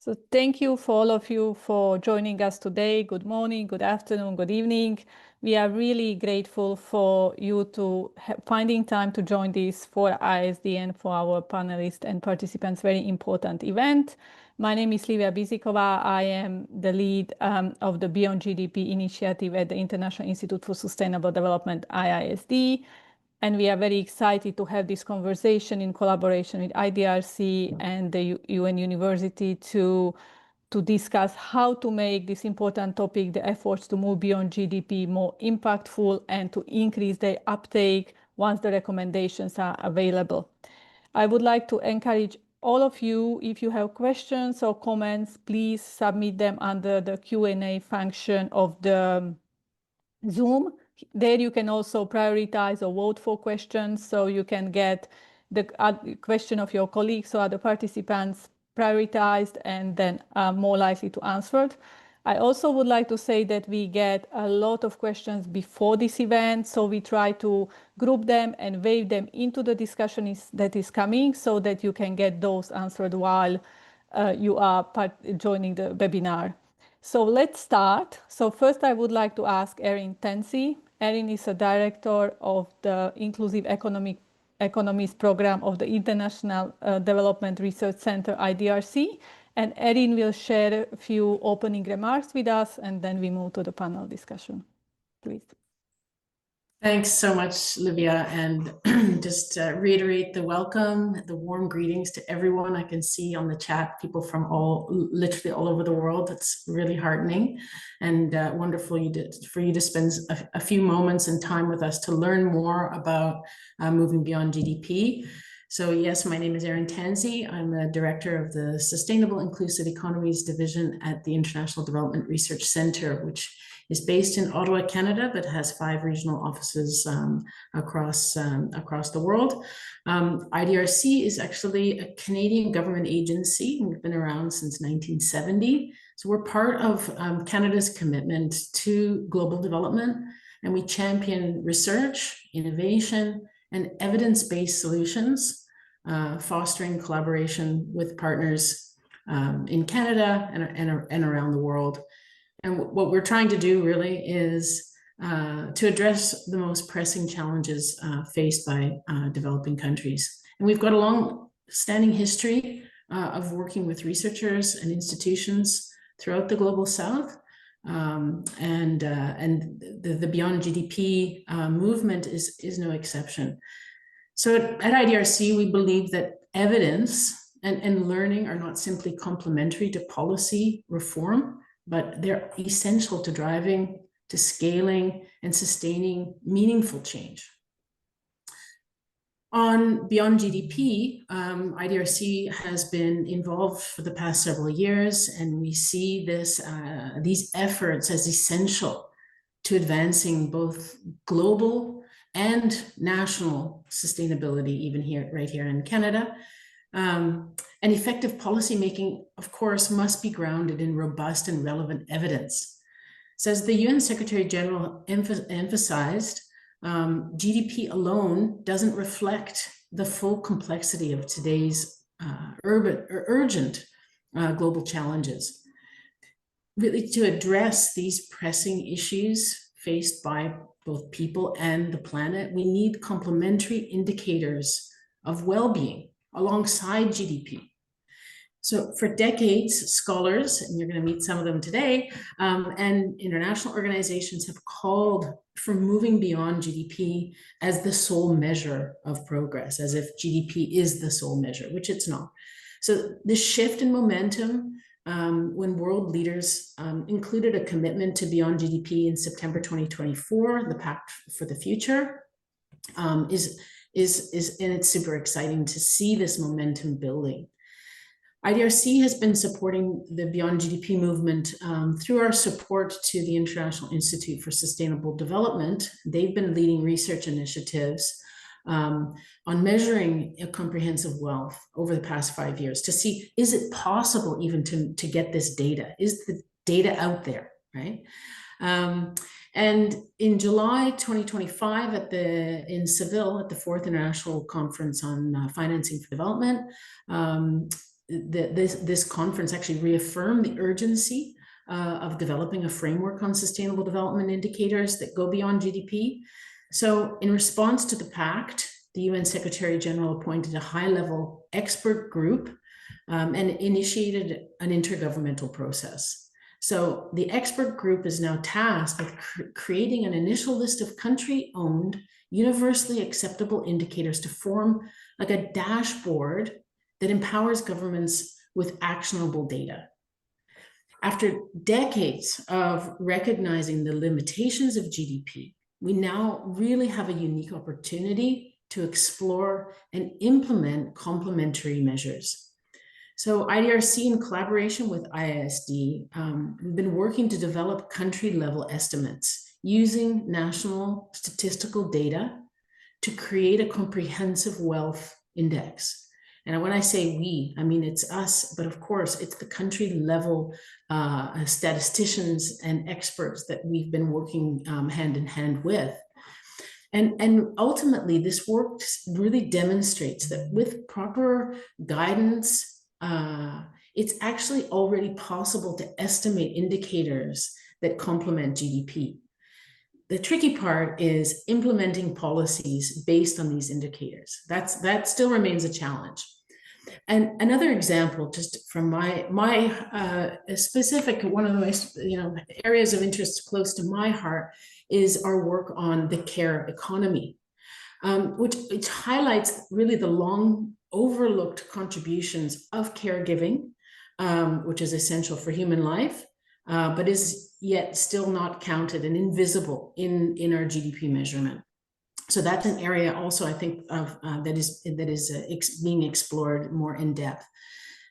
So thank you for all of you for joining us today. Good morning, good afternoon, good evening. We are really grateful for you to finding time to join this for IISD and for our panelists and participants. Very important event. My name is Livia Bizikova. I am the lead of the Beyond GDP initiative at the International Institute for Sustainable Development, IISD. And we are very excited to have this conversation in collaboration with IDRC and the UN University to discuss how to make this important topic, the efforts to move beyond GDP, more impactful and to increase their uptake once the recommendations are available. I would like to encourage all of you, if you have questions or comments, please submit them under the Q&A function of the Zoom. There you can also prioritize or vote for questions, so you can get the question of your colleagues or other participants prioritized and then more likely to answer. I also would like to say that we get a lot of questions before this event, so we try to group them and wave them into the discussion that is coming so that you can get those answered while you are joining the webinar. So let's start. So first I would like to ask Erin Tansey. Erin is a director of the Inclusive Economies program of the International Development Research Center, IDRC. And Erin will share a few opening remarks with us, and then we move to the panel discussion. Please. Thanks so much, Livia, and just reiterate the welcome, the warm greetings to everyone. I can see on the chat people from literally all over the world. It's really heartening and wonderful for you to spend a few moments and time with us to learn more about moving beyond GDP. So yes, my name is Erin Tansey. I'm the director of the Sustainable Inclusive Economies Division at the International Development Research Center, which is based in Ottawa, Canada, but has 5 regional offices across the world. IDRC is actually a Canadian government agency. We've been around since 1970. So we're part of Canada's commitment to global development, and we champion research, innovation, and evidence-based solutions, fostering collaboration with partners in Canada and around the world. And what we're trying to do really is to address the most pressing challenges faced by developing countries. And we've got a long-standing history of working with researchers and institutions throughout the Global South. And the Beyond GDP movement is no exception. So at IDRC, we believe that evidence and learning are not simply complementary to policy reform, but they're essential to driving, to scaling, and sustaining meaningful change. On Beyond GDP, IDRC has been involved for the past several years, and we see these efforts as essential to advancing both global and national sustainability, even right here in Canada. And effective policymaking, of course, must be grounded in robust and relevant evidence. So as the UN Secretary General emphasized, GDP alone doesn't reflect the full complexity of today's urgent global challenges. Really, to address these pressing issues faced by both people and the planet, we need complementary indicators of well-being alongside GDP. So for decades, scholars, and you're going to meet some of them today, and international organizations have called for moving beyond GDP as the sole measure of progress, as if GDP is the sole measure, which it's not. So this shift in momentum, when world leaders included a commitment to Beyond GDP in September 2024, the Pact for the Future, and it's super exciting to see this momentum building. IDRC has been supporting the Beyond GDP movement through our support to the International Institute for Sustainable Development. They've been leading research initiatives on measuring a comprehensive wealth over the past 5 years to see, is it possible even to get this data? Is the data out there, right? And in July 2025 in Seville at the 4th International Conference on Financing for Development, this conference actually reaffirmed the urgency of developing a framework on sustainable development indicators that go beyond GDP. So in response to the pact, the UN Secretary General appointed a high-level expert group and initiated an intergovernmental process. So the expert group is now tasked with creating an initial list of country-owned, universally acceptable indicators to form like a dashboard that empowers governments with actionable data. After decades of recognizing the limitations of GDP, we now really have a unique opportunity to explore and implement complementary measures. So IDRC, in collaboration with IISD, we've been working to develop country-level estimates using national statistical data to create a comprehensive wealth index. And when I say we, I mean it's us, but of course it's the country-level statisticians and experts that we've been working hand in hand with. And ultimately, this work really demonstrates that with proper guidance, it's actually already possible to estimate indicators that complement GDP. The tricky part is implementing policies based on these indicators. That still remains a challenge. And another example, just from my specific, one of the most, areas of interest close to my heart, is our work on the care economy, which highlights really the long overlooked contributions of caregiving, which is essential for human life, but is yet still not counted and invisible in our GDP measurement. So that's an area also, I think, of that is being explored more in depth.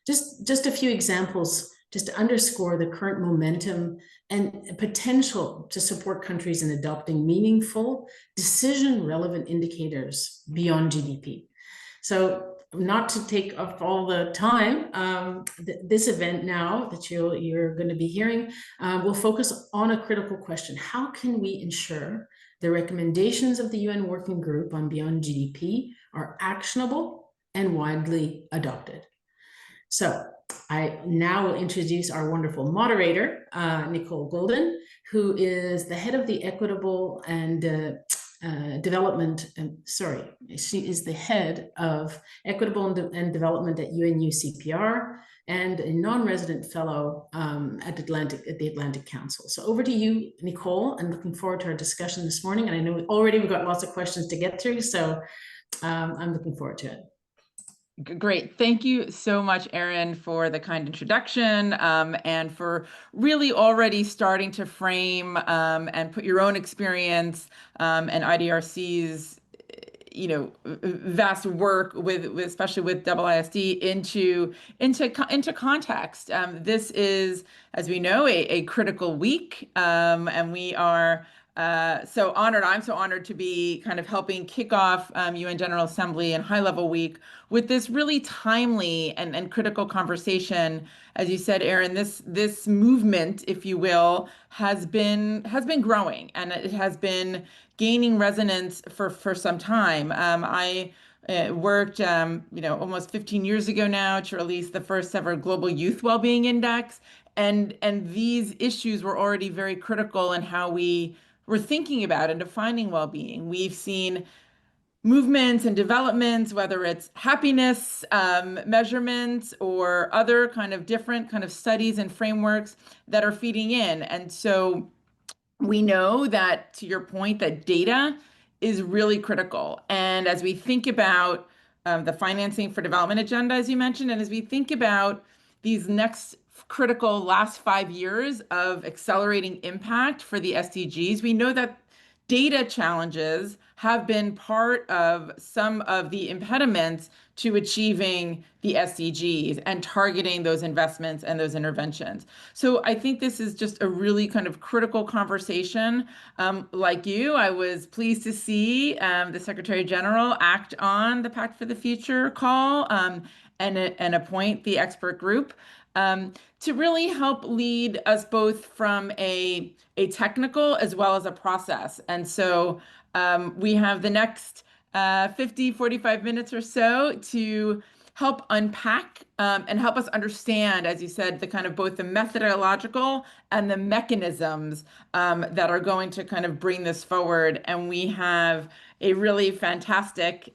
Just a few examples, just to underscore the current momentum and potential to support countries in adopting meaningful, decision-relevant indicators beyond GDP. So not to take up all the time, this event now that you're going to be hearing will focus on a critical question. How can we ensure the recommendations of the UN Working Group on Beyond GDP are actionable and widely adopted? So I now will introduce our wonderful moderator, Nicole Goldin, who is the head of the Equitable and Development, she is the head of Equitable and Development at UNU-CPR and a non-resident fellow at the Atlantic Council. So over to you, Nicole. I'm looking forward to our discussion this morning. And I know already we've got lots of questions to get through, so I'm looking forward to it. Great. Thank you so much, Erin, for the kind introduction and for really already starting to frame and put your own experience and IDRC's vast work with especially with IISD into context. This is, as we know, a critical week, and we are so honored. I'm so honored to be kind of helping kick off UN General Assembly and High Level Week with this really timely and critical conversation. As you said, Erin, this movement, if you will, has been growing, and it has been gaining resonance for some time. I worked, almost 15 years ago now to release the first ever Global Youth Wellbeing Index, and these issues were already very critical in how we were thinking about and defining well-being. We've seen movements and developments, whether it's happiness measurements or other kind of different kind of studies and frameworks that are feeding in. And so we know that, to your point, that data is really critical. And as we think about the financing for development agenda, as you mentioned, and as we think about these next critical last 5 years of accelerating impact for the SDGs, we know that data challenges have been part of some of the impediments to achieving the SDGs and targeting those investments and those interventions. So I think this is just a really kind of critical conversation. Like you, I was pleased to see the Secretary General act on the Pact for the Future call and appoint the expert group to really help lead us both from a technical as well as a process. And so we have the next 45 minutes or so to help unpack and help us understand, as you said, the kind of both the methodological and the mechanisms that are going to kind of bring this forward. And we have a really fantastic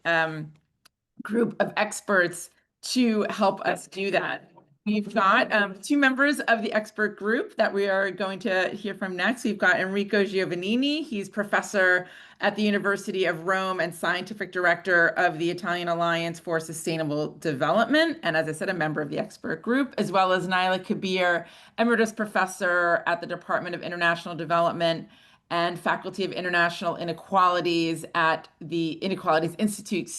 group of experts to help us do that. We've got two members of the expert group that we are going to hear from next. We've got Enrico Giovannini. He's professor at the University of Rome and scientific director of the Italian Alliance for Sustainable Development, and as I said, a member of the expert group, as well as Naila Kabeer, emeritus professor at the Department of International Development and Faculty of International Inequalities at the Inequalities Institute,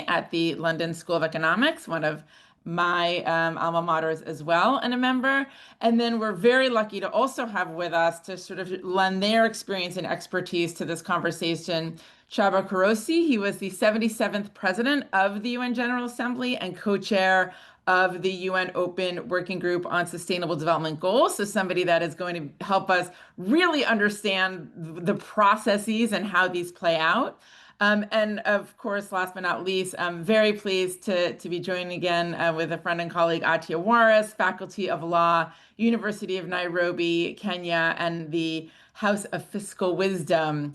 at the London School of Economics, one of my alma maters as well, and a member. And then we're very lucky to also have with us to sort of lend their experience and expertise to this conversation, Csaba Kőrösi. He was the 77th president of the UN General Assembly and co-chair of the UN Open Working Group on Sustainable Development Goals. So somebody that is going to help us really understand the processes and how these play out. And of course, last but not least, I'm very pleased to be joining again with a friend and colleague, Attiya Waris, Faculty of Law, University of Nairobi, Kenya, and the House of Fiscal Wisdom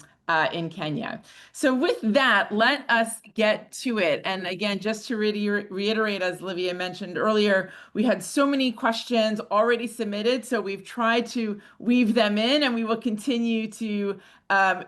in Kenya. So with that, let us get to it. And again, just to reiterate, as Livia mentioned earlier, we had so many questions already submitted, so we've tried to weave them in, and we will continue to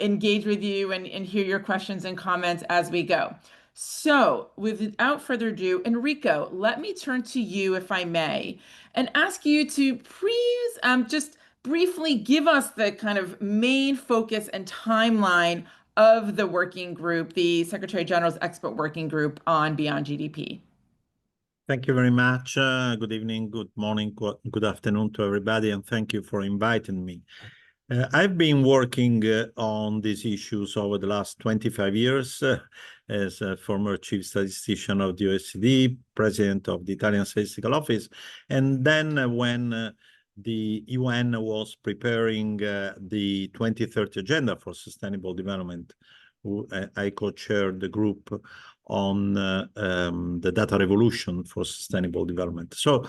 engage with you and hear your questions and comments as we go. So without further ado, Enrico, let me turn to you, if I may, and ask you to please just briefly give us the kind of main focus and timeline of the working group, the Secretary General's Expert Working Group on Beyond GDP. Thank you very much. Good evening, good morning, good afternoon to everybody, and thank you for inviting me. I've been working on these issues over the last 25 years as a former chief statistician of the OECD, president of the Italian Statistical Office, and then when the UN was preparing the 2030 Agenda for Sustainable Development, I co-chaired the group on the data revolution for sustainable development. So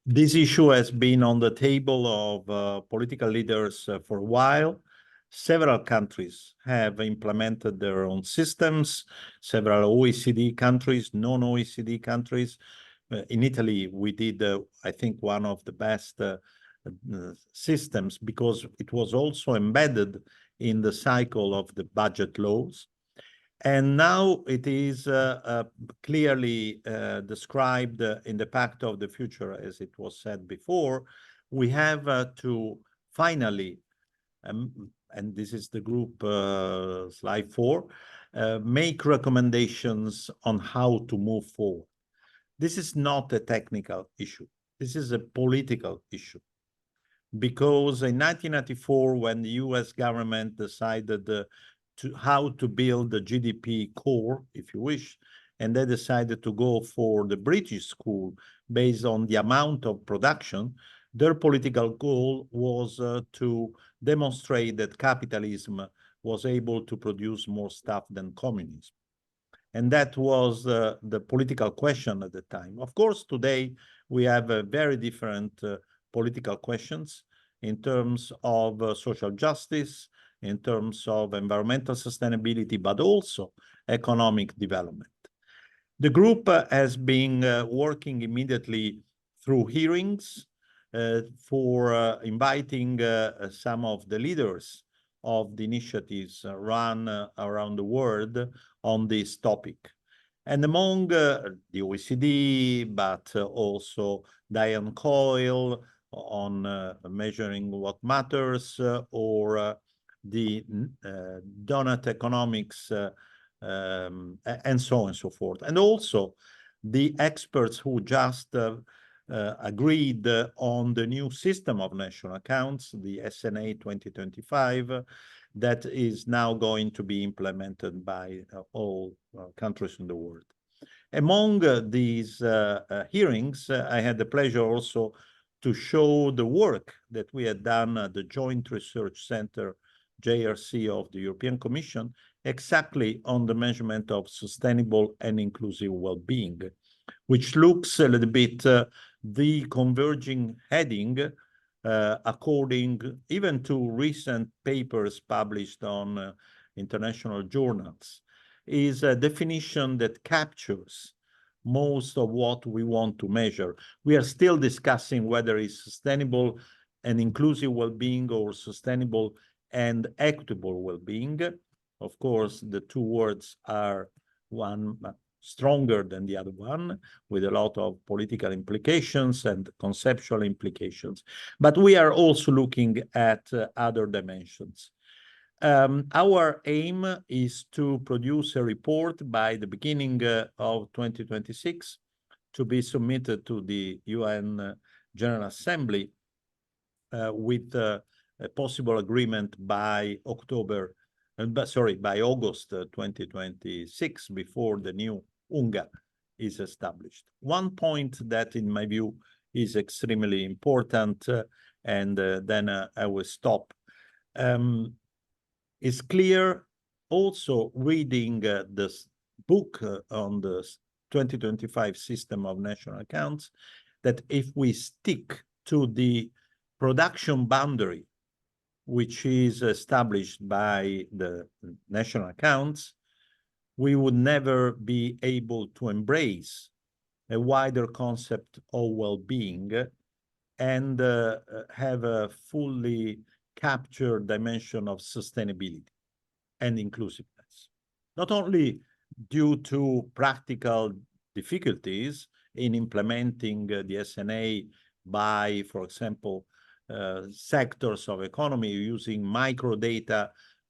this issue has been on the table of political leaders for a while. Several countries have implemented their own systems, several OECD countries, non-OECD countries. In Italy, we did, I think, one of the best systems because it was also embedded in the cycle of the budget laws. And now it is clearly described in the Pact of the Future, as it was said before. We have to finally, and this is the group slide 4, make recommendations on how to move forward. This is not a technical issue. This is a political issue. Because in 1994, when the US government decided how to build the GDP core, if you wish, and they decided to go for the British school based on the amount of production, their political goal was to demonstrate that capitalism was able to produce more stuff than communism. And that was the political question at the time. Of course, today we have a very different political questions in terms of social justice, in terms of environmental sustainability, but also economic development. The group has been working immediately through hearings for inviting some of the leaders of the initiatives run around the world on this topic. And among the OECD, but also Diane Coyle on measuring what matters, or the donut economics, and so on and so forth. And also the experts who just agreed on the new system of national accounts, the SNA 2025, that is now going to be implemented by all countries in the world. Among these hearings, I had the pleasure also to show the work that we had done at the Joint Research Center, JRC, of the European Commission, exactly on the measurement of sustainable and inclusive well-being, which looks a little bit the converging heading according even to recent papers published on international journals, is a definition that captures most of what we want to measure. We are still discussing whether it's sustainable and inclusive well-being or sustainable and equitable well-being. Of course, the two words are one stronger than the other one, with a lot of political implications and conceptual implications. But we are also looking at other dimensions. Our aim is to produce a report by the beginning of 2026 to be submitted to the UN General Assembly with a possible agreement by by August 2026, before the new UNGA is established. One point that, in my view, is extremely important, and then I will stop. It's clear, also reading this book on the 2025 system of national accounts, that if we stick to the production boundary, which is established by the national accounts, we would never be able to embrace a wider concept of well-being and have a fully captured dimension of sustainability and inclusiveness. Not only due to practical difficulties in implementing the SNA by, for example, sectors of economy using microdata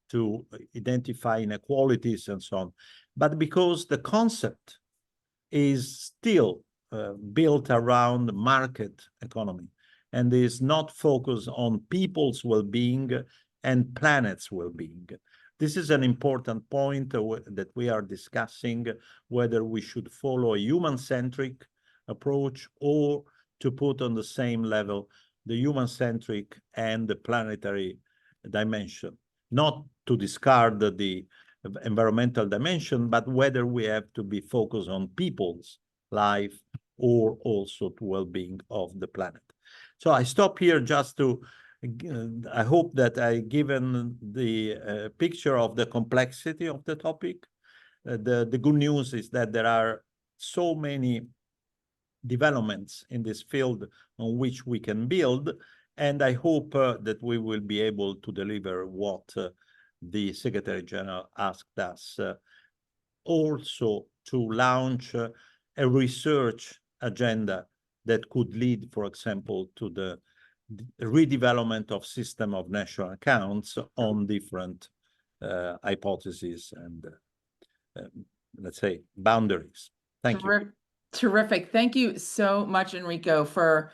to identify inequalities and so on, but because the concept is still built around market economy and is not focused on people's well-being and planet's well-being. This is an important point that we are discussing, whether we should follow a human-centric approach or to put on the same level the human-centric and the planetary dimension. Not to discard the environmental dimension, but whether we have to be focused on people's life or also to well-being of the planet. So I stop here just to, I hope that I've given the picture of the complexity of the topic. The good news is that there are so many developments in this field on which we can build, and I hope that we will be able to deliver what the Secretary General asked us, also to launch a research agenda that could lead, for example, to the redevelopment of system of national accounts on different hypotheses and, let's say, boundaries. Thank you. Terrific. Thank you so much, Enrico, for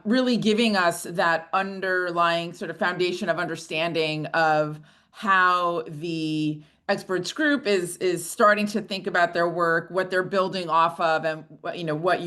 really giving us that underlying sort of foundation of understanding of how the experts group is starting to think about their work, what they're building off of, and what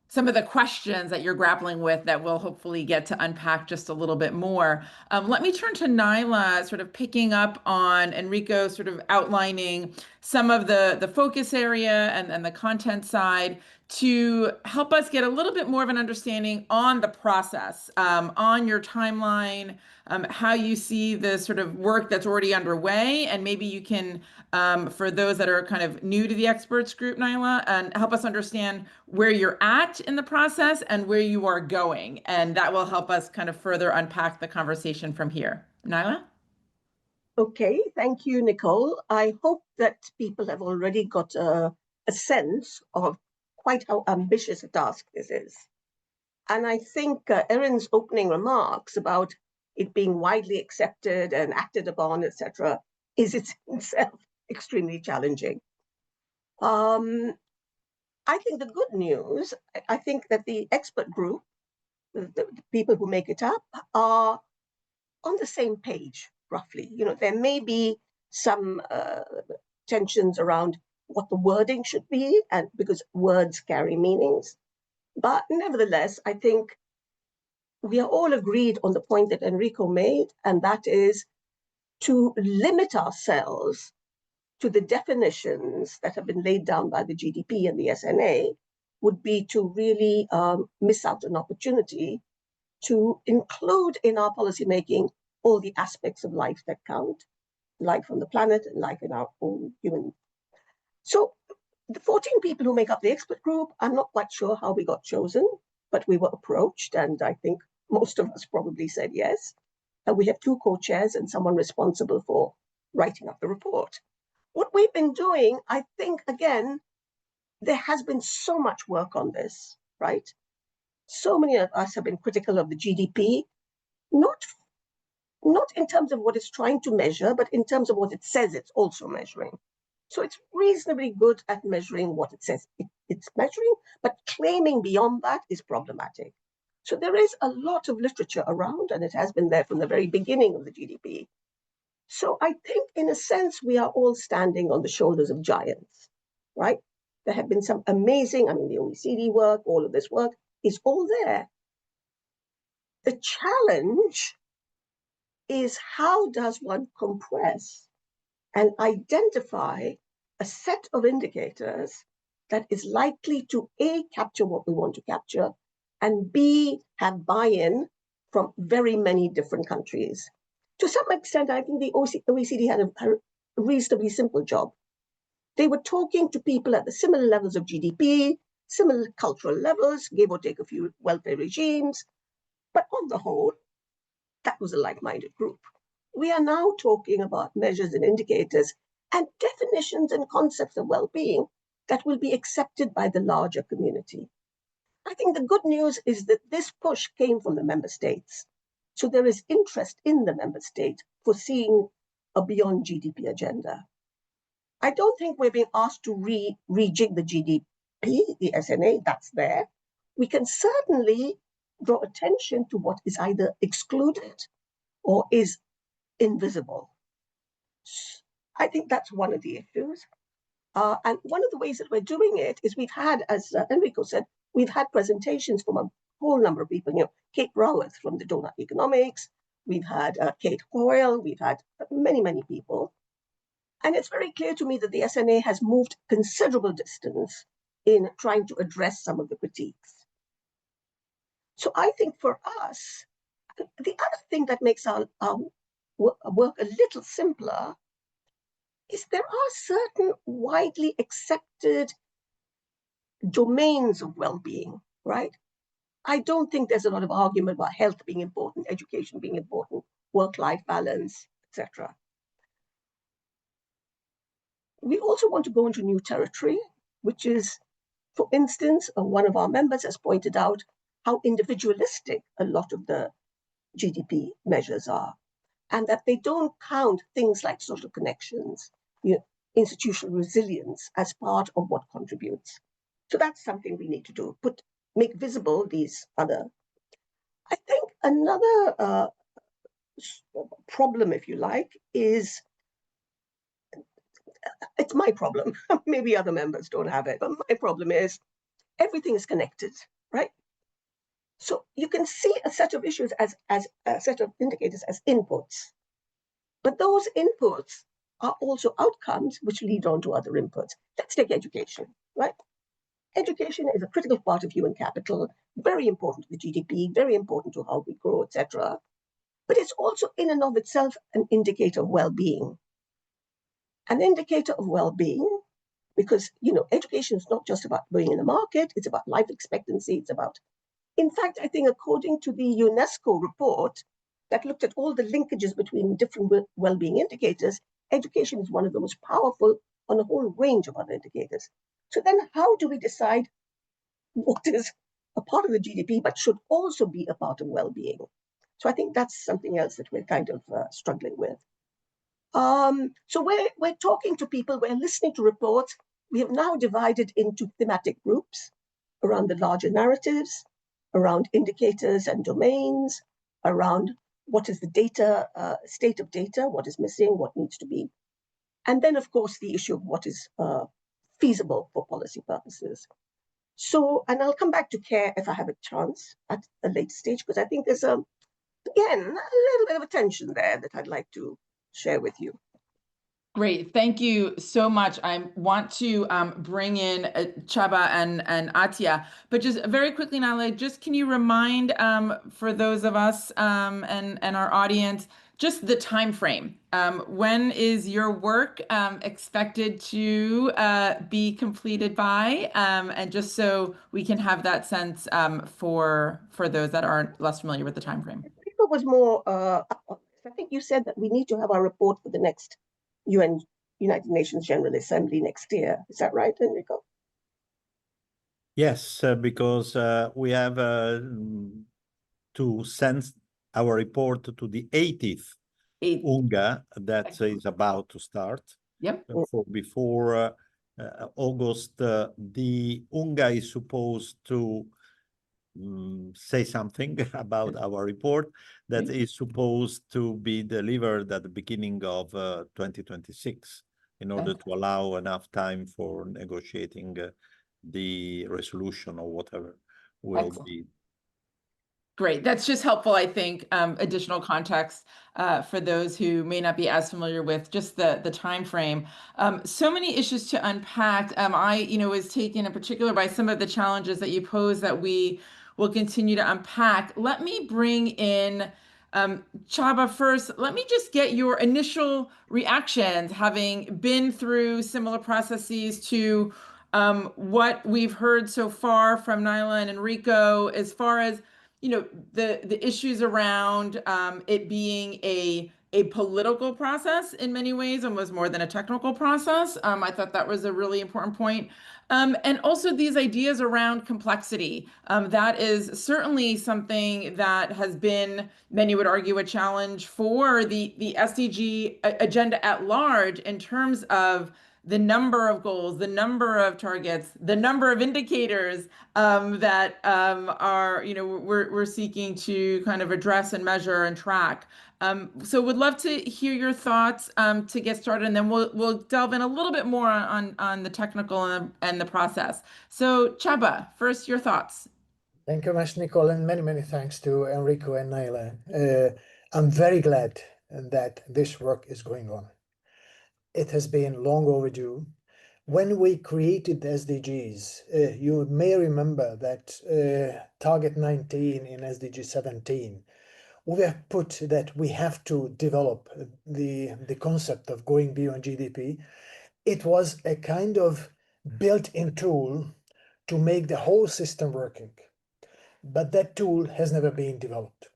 some of the questions that you're grappling with that we'll hopefully get to unpack just a little bit more. Let me turn to Naila, sort of picking up on Enrico, sort of outlining some of the focus area and the content side to help us get a little bit more of an understanding on the process, on your timeline, how you see the sort of work that's already underway, and maybe you can, for those that are kind of new to the experts group, Naila, and help us understand where you're at in the process and where you are going. And that will help us kind of further unpack the conversation from here. Naila? Okay, thank you, Nicole. I hope that people have already got a sense of quite how ambitious a task this is. And I think Erin's opening remarks about it being widely accepted and acted upon, etc., is itself extremely challenging. I think the good news, I think that the expert group, the people who make it up, are on the same page, roughly. There may be some tensions around what the wording should be, and because words carry meanings. But nevertheless, I think we are all agreed on the point that Enrico made, and that is to limit ourselves to the definitions that have been laid down by the GDP and the SNA, would be to really miss out an opportunity to include in our policymaking all the aspects of life that count, life on the planet and life in our own human. So the 14 people who make up the expert group, I'm not quite sure how we got chosen, but we were approached, and I think most of us probably said yes. And we have 2 co-chairs and someone responsible for writing up the report. What we've been doing, I think, again, there has been so much work on this, right? So many of us have been critical of the GDP, not in terms of what it's trying to measure, but in terms of what it says it's also measuring. So it's reasonably good at measuring what it says it's measuring, but claiming beyond that is problematic. So there is a lot of literature around, and it has been there from the very beginning of the GDP. So I think, in a sense, we are all standing on the shoulders of giants, right? There have been some amazing, I mean, the OECD work, all of this work is all there. The challenge is, how does one compress and identify a set of indicators that is likely to A, capture what we want to capture, and B, have buy-in from very many different countries. To some extent, I think the OECD had a reasonably simple job. They were talking to people at the similar levels of GDP, similar cultural levels, give or take a few welfare regimes, but on the whole, that was a like-minded group. We are now talking about measures and indicators and definitions and concepts of well-being that will be accepted by the larger community. I think the good news is that this push came from the member states. So there is interest in the member state for seeing a Beyond GDP agenda. I don't think we're being asked to rejig the GDP, the SNA, that's there. We can certainly draw attention to what is either excluded or is invisible. I think that's one of the issues. And one of the ways that we're doing it is we've had, as Enrico said, we've had presentations from a whole number of people, you know, Kate Raworth from the Donut Economics, we've had Kate Hoyle, we've had many, many people. And it's very clear to me that the SNA has moved considerable distance in trying to address some of the critiques. So I think for us, the other thing that makes our work a little simpler is there are certain widely accepted domains of well-being, right? I don't think there's a lot of argument about health being important, education being important, work-life balance, etc. We also want to go into new territory, which is, for instance, one of our members has pointed out how individualistic a lot of the GDP measures are, and that they don't count things like social connections, you know, institutional resilience as part of what contributes. So that's something we need to do, make visible these other. I think another problem, if you like, is, it's my problem. Maybe other members don't have it, but my problem is everything is connected, right? So you can see a set of issues as a set of indicators as inputs, but those inputs are also outcomes which lead on to other inputs. Let's take education, right? Education is a critical part of human capital, very important to the GDP, very important to how we grow, etc. But it's also in and of itself an indicator of well-being. An indicator of well-being, because, you know, education is not just about being in the market, it's about life expectancy, it's about, in fact, I think according to the UNESCO report that looked at all the linkages between different well-being indicators, education is one of the most powerful on a whole range of other indicators. So then how do we decide what is a part of the GDP, but should also be a part of well-being? So I think that's something else that we're kind of struggling with. So we're talking to people, we're listening to reports. We have now divided into thematic groups around the larger narratives, around indicators and domains, around what is the data, state of data, what is missing, what needs to be. And then, of course, the issue of what is feasible for policy purposes. So, and I'll come back to care if I have a chance at a later stage, because I think there's, again, a little bit of a tension there that I'd like to share with you. Great, thank you so much. I want to bring in Csaba and Attiya, but just very quickly, Naila, just can you remind for those of us and our audience, just the time frame. When is your work expected to be completed by? And just so we can have that sense for those that aren't less familiar with the time frame. It was more, I think you said that we need to have our report for the next United Nations General Assembly next year. Is that right, Enrico? Yes, because we have to send our report to the 80th UNGA that is about to start. Yep. Before August, the UNGA is supposed to say something about our report that is supposed to be delivered at the beginning of 2026 in order to allow enough time for negotiating the resolution or whatever will be. Great. That's just helpful, I think, additional context for those who may not be as familiar with just the time frame. So many issues to unpack. I, was taken in particular by some of the challenges that you pose that we will continue to unpack. Let me bring in Csaba first. Let me just get your initial reactions, having been through similar processes to what we've heard so far from Naila and Enrico, as far as the issues around it being a political process in many ways, almost more than a technical process. I thought that was a really important point. And also these ideas around complexity. That is certainly something that has been, many would argue, a challenge for the SDG agenda at large in terms of the number of goals, the number of targets, the number of indicators that are, we're seeking to kind of address and measure and track. So would love to hear your thoughts to get started, and then we'll delve in a little bit more on the technical and the process. So Csaba, first, your thoughts. Thank you much, Nicole, and many thanks to Enrico and Naila. I'm very glad that this work is going on. It has been long overdue. When we created the SDGs, you may remember that target 19 in SDG 17, we have put that we have to develop the concept of going beyond GDP. It was a kind of built-in tool to make the whole system working. But that tool has never been developed.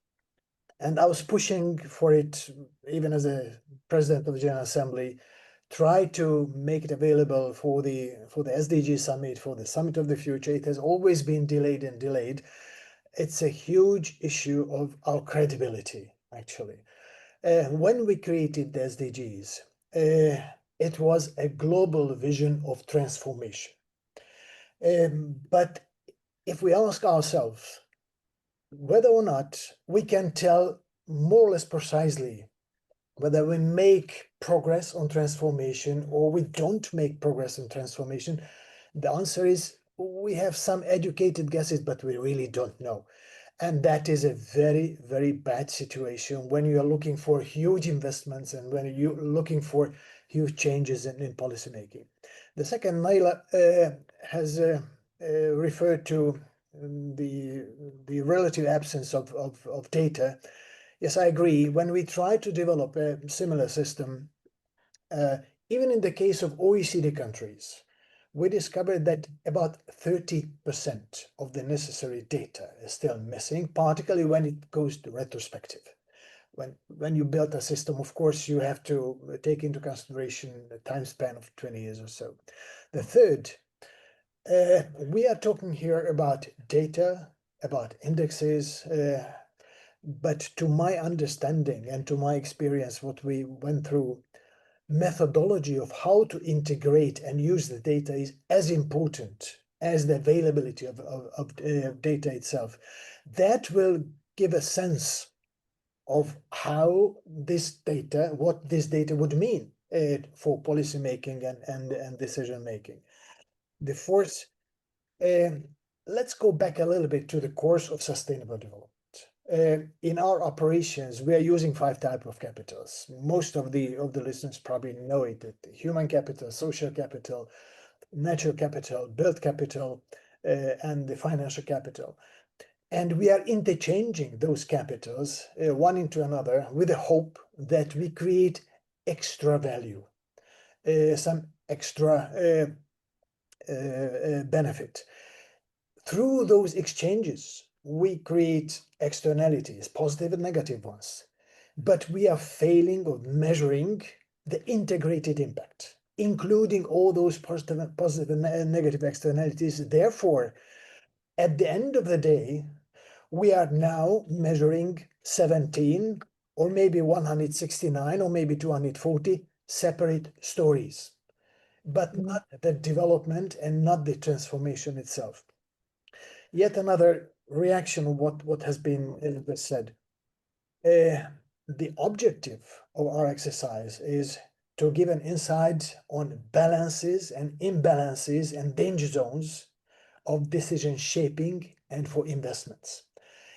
And I was pushing for it, even as a president of the General Assembly, try to make it available for the SDG summit, for the summit of the future. It has always been delayed and delayed. It's a huge issue of our credibility, actually. When we created the SDGs, it was a global vision of transformation. But if we ask ourselves whether or not we can tell more or less precisely whether we make progress on transformation or we don't make progress on transformation, the answer is we have some educated guesses, but we really don't know. And that is a very bad situation when you are looking for huge investments and when you're looking for huge changes in policy making. The second, Naila has referred to the relative absence of data. Yes, I agree. When we try to develop a similar system, even in the case of OECD countries, we discovered that about 30% of the necessary data is still missing, particularly when it goes to retrospective. When you build a system, of course, you have to take into consideration the time span of 20 years or so. The third, we are talking here about data, about indexes, but to my understanding and to my experience, what we went through, methodology of how to integrate and use the data is as important as the availability of data itself. That will give a sense of how this data, what this data would mean for policy making and decision making. The fourth, let's go back a little bit to the course of sustainable development. in our operations, we are using 5 types of capitals. Most of the listeners probably know it: human capital, social capital, natural capital, built capital, and the financial capital. And we are interchanging those capitals one into another with the hope that we create extra value, some extra benefit. Through those exchanges, we create externalities, positive and negative ones, but we are failing of measuring the integrated impact, including all those positive and negative externalities. Therefore, at the end of the day, we are now measuring 17 or maybe 169 or maybe 240 separate stories, but not the development and not the transformation itself. Yet another reaction of what has been said. The objective of our exercise is to give an insight on balances and imbalances and danger zones of decision shaping and for investments.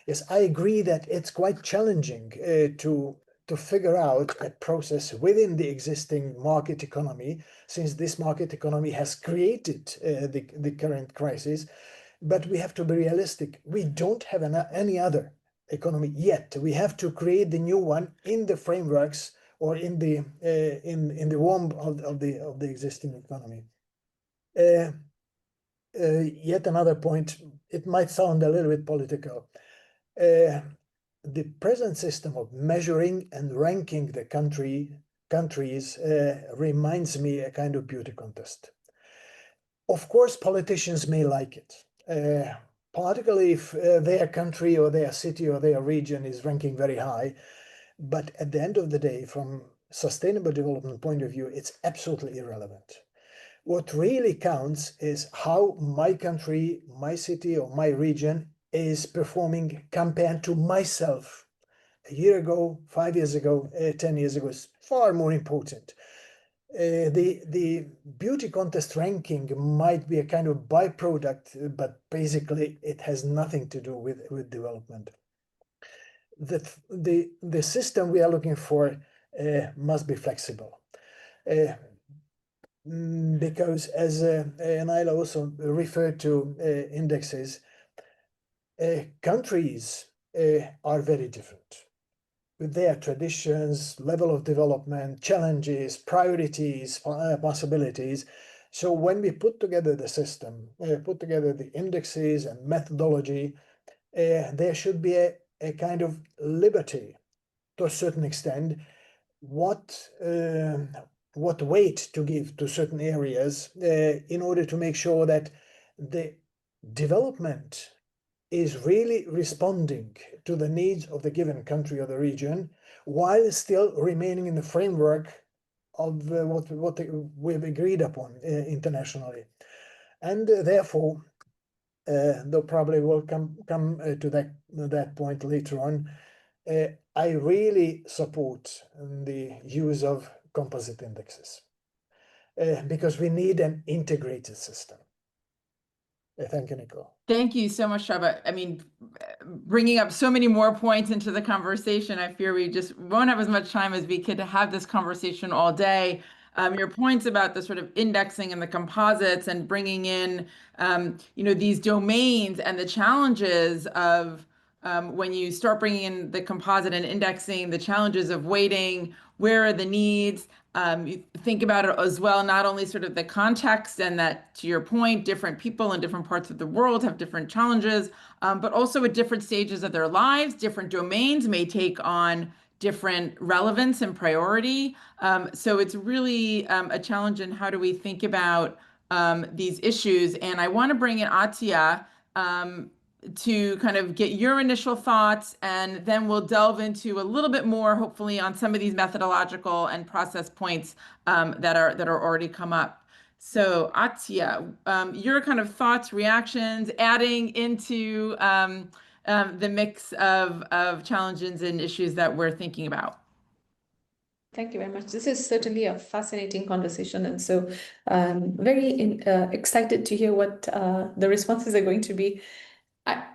Yes, I agree that it's quite challenging to figure out a process within the existing market economy, since this market economy has created the current crisis. But we have to be realistic. We don't have any other economy yet. We have to create the new one in the frameworks or in the womb of the existing economy. Yet another point. It might sound a little bit political. The present system of measuring and ranking the countries reminds me a kind of beauty contest. Of course, politicians may like it, particularly if their country or their city or their region is ranking very high. But at the end of the day, from sustainable development point of view, it's absolutely irrelevant. What really counts is how my country, my city, or my region is performing compared to myself. A year ago, 5 years ago, 10 years ago is far more important. The beauty contest ranking might be a kind of byproduct, but basically it has nothing to do with development. The system we are looking for must be flexible. Because as Naila also referred to indexes, countries are very different with their traditions, level of development, challenges, priorities, possibilities. So when we put together the system, put together the indexes and methodology, there should be a kind of liberty to a certain extent, what weight to give to certain areas in order to make sure that the development is really responding to the needs of the given country or the region, while still remaining in the framework of what we've agreed upon internationally. And therefore, though probably we'll come to that point later on, I really support the use of composite indexes because we need an integrated system. Thank you, Nicole. Thank you so much, Csaba. I mean, bringing up so many more points into the conversation, I fear we just won't have as much time as we could have this conversation all day. Your points about the sort of indexing and the composites and bringing in, these domains and the challenges of when you start bringing in the composite and indexing, the challenges of weighting, where are the needs? You think about it as well, not only sort of the context and that, to your point, different people in different parts of the world have different challenges, but also at different stages of their lives, different domains may take on different relevance and priority. So it's really a challenge in how do we think about these issues. And I want to bring in Attiya to kind of get your initial thoughts, and then we'll delve into a little bit more, hopefully, on some of these methodological and process points that are already come up. So Attiya, your kind of thoughts, reactions, adding into the mix of challenges and issues that we're thinking about. Thank you very much. This is certainly a fascinating conversation, and so very excited to hear what the responses are going to be.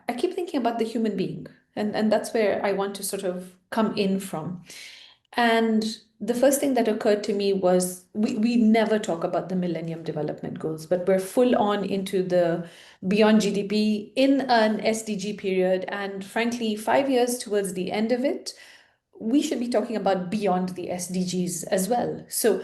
I keep thinking about the human being And that's where I want to sort of come in from. And the first thing that occurred to me was we never talk about the Millennium Development Goals, but we're full on into the Beyond GDP in an SDG period. And frankly, 5 years towards the end of it, we should be talking about beyond the SDGs as well. So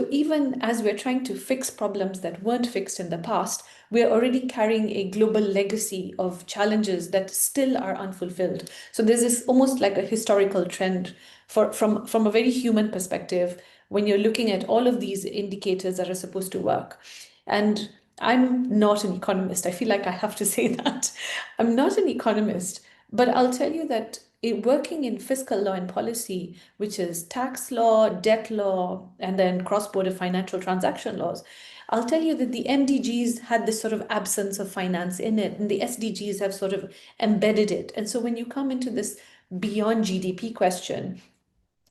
even as we're trying to fix problems that weren't fixed in the past, we're already carrying a global legacy of challenges that still are unfulfilled. So there's this almost like a historical trend from a very human perspective when you're looking at all of these indicators that are supposed to work. And I'm not an economist. I feel like I have to say that. I'm not an economist, but I'll tell you that working in fiscal law and policy, which is tax law, debt law, and then cross-border financial transaction laws, I'll tell you that the MDGs had this sort of absence of finance in it, and the SDGs have sort of embedded it. And so when you come into this beyond GDP question,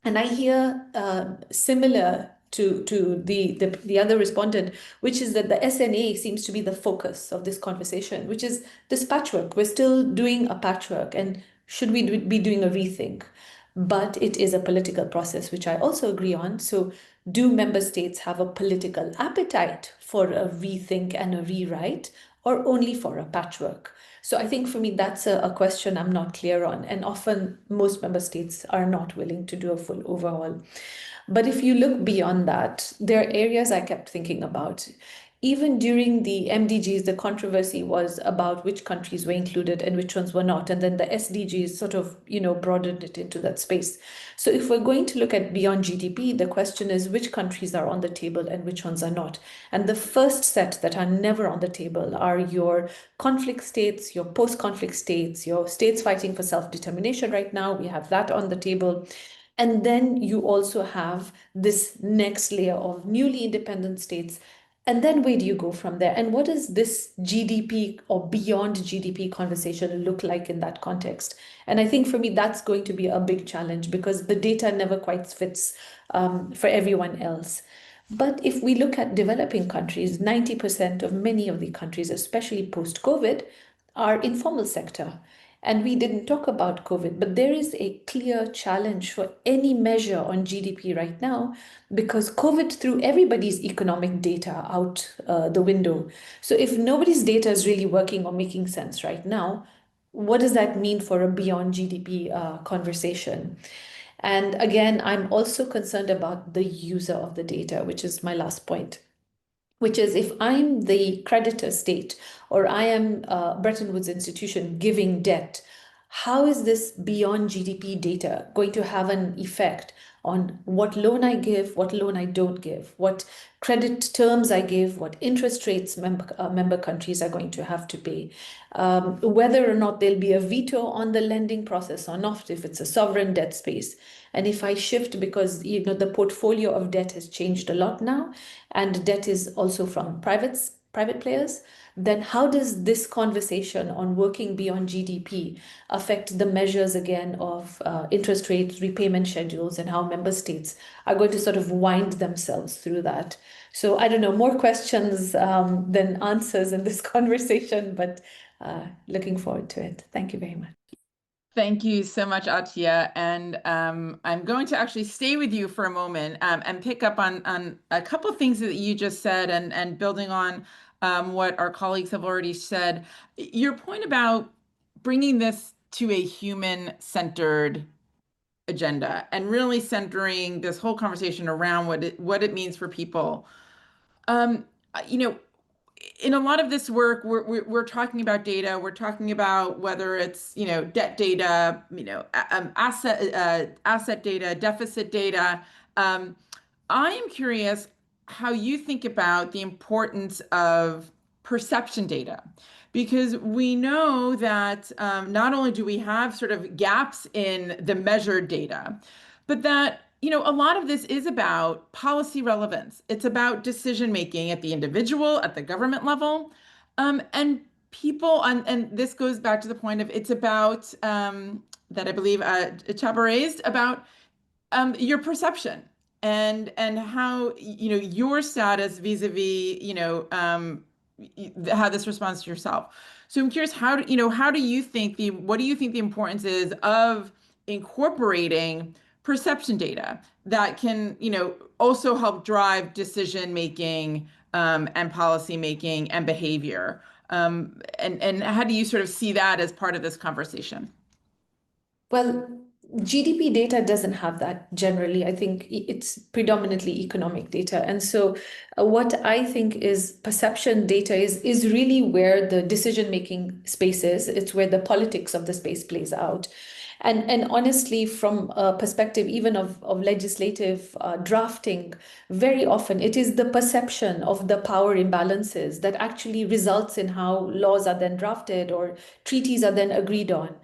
and I hear similar to the other respondent, which is that the SNA seems to be the focus of this conversation, which is this patchwork. We're still doing a patchwork, and should we be doing a rethink? But it is a political process, which I also agree on. So do member states have a political appetite for a rethink and a rewrite, or only for a patchwork? So I think for me, that's a question I'm not clear on. And often most member states are not willing to do a full overhaul. But if you look beyond that, there are areas I kept thinking about. Even during the MDGs, the controversy was about which countries were included and which ones were not. And then the SDGs sort of, broadened it into that space. So if we're going to look at beyond GDP, the question is which countries are on the table and which ones are not. And the first set that are never on the table are your conflict states, your post-conflict states, your states fighting for self-determination right now. We have that on the table. And then you also have this next layer of newly independent states. And then where do you go from there? And what does this GDP or beyond GDP conversation look like in that context? And I think for me, that's going to be a big challenge because the data never quite fits for everyone else. But if we look at developing countries, 90% of many of the countries, especially post-COVID, are informal sector. And we didn't talk about COVID, but there is a clear challenge for any measure on GDP right now because COVID threw everybody's economic data out the window. So if nobody's data is really working or making sense right now, what does that mean for a beyond GDP conversation? And again, I'm also concerned about the user of the data, which is my last point. Which is if I'm the creditor state or I am a Bretton Woods institution giving debt, how is this beyond GDP data going to have an effect on what loan I give, what loan I don't give, what credit terms I give, what interest rates member countries are going to have to pay, whether or not there'll be a veto on the lending process or not if it's a sovereign debt space. And if I shift because the portfolio of debt has changed a lot now, and debt is also from private players, then how does this conversation on working beyond GDP affect the measures again of interest rates, repayment schedules, and how member states are going to sort of wind themselves through that? So I don't know, more questions than answers in this conversation, but looking forward to it. Thank you very much. Thank you so much, Attiya. And I'm going to actually stay with you for a moment and pick up on a couple of things that you just said and building on what our colleagues have already said. Your point about bringing this to a human-centered agenda and really centering this whole conversation around what it means for people. In a lot of this work, we're talking about data. We're talking about whether it's debt data, asset data, deficit data. I am curious how you think about the importance of perception data, because we know that not only do we have sort of gaps in the measured data, but that a lot of this is about policy relevance. It's about decision making at the individual, at the government level, and people. And this goes back to the point of it's about that I believe Csaba raised about your perception and how your status vis-a-vis how this responds to yourself. So I'm curious, how do you think what do you think the importance is of incorporating perception data that can, also help drive decision making and policy making and behavior? And how do you sort of see that as part of this conversation? Well, GDP data doesn't have that generally. I think it's predominantly economic data. And so what I think is perception data is really where the decision-making space is. It's where the politics of the space plays out. And honestly, from a perspective even of legislative drafting, very often it is the perception of the power imbalances that actually results in how laws are then drafted or treaties are then agreed on.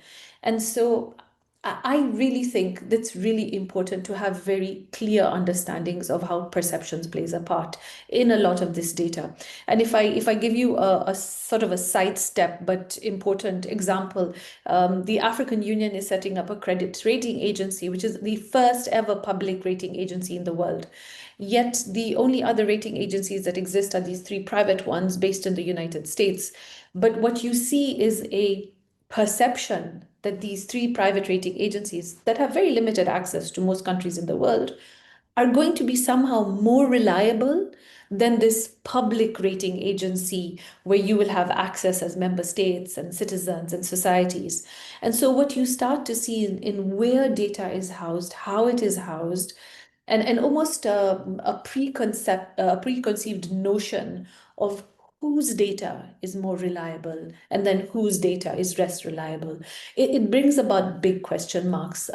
And so I really think that's really important to have very clear understandings of how perceptions plays a part in a lot of this data. And if I give you a sort of a sidestep but important example, the African Union is setting up a credit rating agency, which is the first ever public rating agency in the world. Yet the only other rating agencies that exist are these 3 private ones based in the United States. But what you see is a perception that these 3 private rating agencies that have very limited access to most countries in the world are going to be somehow more reliable than this public rating agency where you will have access as member states and citizens and societies. And so what you start to see in where data is housed, how it is housed, and almost a preconceived notion of whose data is more reliable and then whose data is less reliable. It brings about big question marks,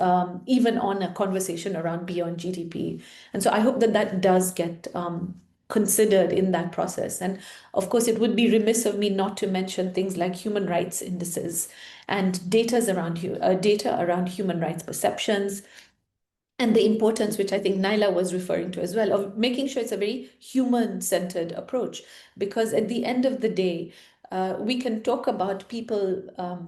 even on a conversation around beyond GDP. And so I hope that does get considered in that process. And of course, it would be remiss of me not to mention things like human rights indices and data around human rights perceptions, and the importance, which I think Naila was referring to as well, of making sure it's a very human-centered approach. Because at the end of the day, we can talk about people